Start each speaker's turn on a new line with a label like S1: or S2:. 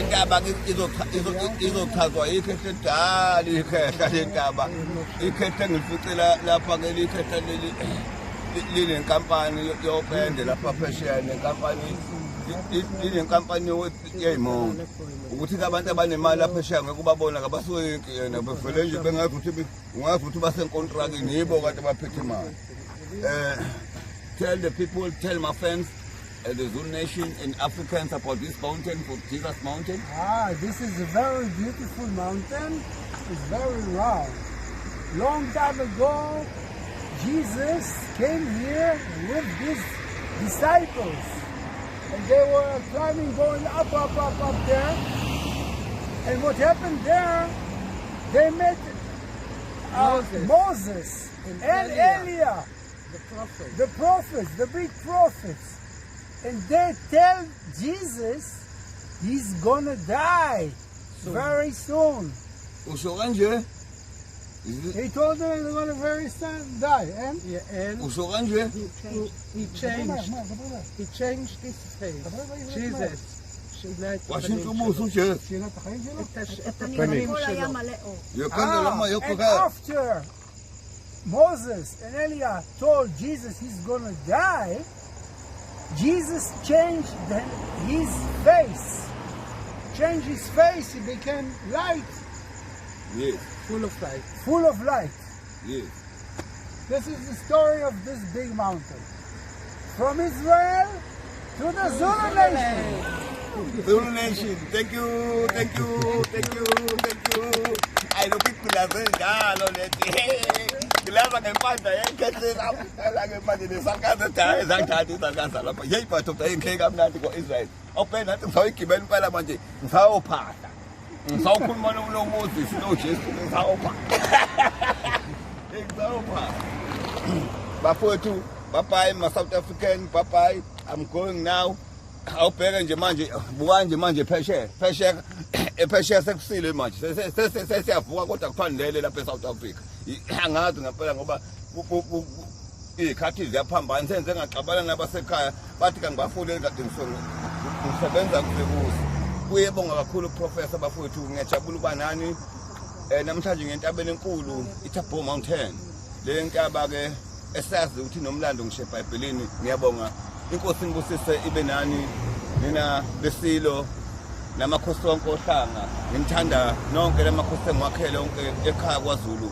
S1: Lenkaba izochazwa ikhethe edala ikhehla lenkaba ikhethe ngificela lapha ke likhethe linenkampani yopende lapha phesheya nenkampani inenkampani yey'monto ukuthi abantu abanemali lapha phesheya ngeke ubabona kabasweki yena bevele nje bengazi ukuthi basenkontrakini yibo kade baphethe imali. Tell the people, tell my friends, the Zulu nation and Africans about this mountain, for Jesus Mountain.
S2: This is a very beautiful mountain. It's very round. Long time ago, Jesus came here with his disciples. And they were climbing, going up there. And what happened there, they met Moses and Eliah, the prophets, the big prophets. And they tell Jesus he's gonna die very soon. He told them he's gonna very soon die. And
S3: he changed his face. Jesus.
S2: And after Moses and Eliah told Jesus he's gonna die, Jesus changed his face. Changed his face, he became light.
S1: Yes.
S3: Full of light.
S2: Full of light.
S1: Yes.
S2: This is the story of this big mountain. From Israel to the Zulu nation.
S1: Zulu nation, thank you. I know people are saying, Kilava ngempanda yenkehlela ngempanda nesakhaza zakhatha yeyipa tota inkheke kamnandi ko-Israel opena nathi ngisawuyigibela impela manje ngisawuphahla ngisawukhuluma noMoses noJesu ngisawuphahla bafowethu bye ma South African bye I'm going now awubheke nje manje buka nje manje ephesheya sekusile manje sesiyavuka kodwa kuthandele lapha eSouth Africa angazi ngempela ngoba ikhathi ziyaphambana senze ngaxabana nabasekhaya bathi kangibafuni kade ngisebenza kuze kuyebonga kakhulu professor bafowethu ngiyajabula ukuba nani namhlanje ngentabeni enkulu iThabo Mountain le nkaba ke esazi ukuthi nomlando ngisho eBhayibhelini ngiyabonga inkosi ngibusise ibe nani nina besilo namakhosi wonke ohlanga ngimthanda nonke lamakhosi engwakhele onke ekhaya kwaZulu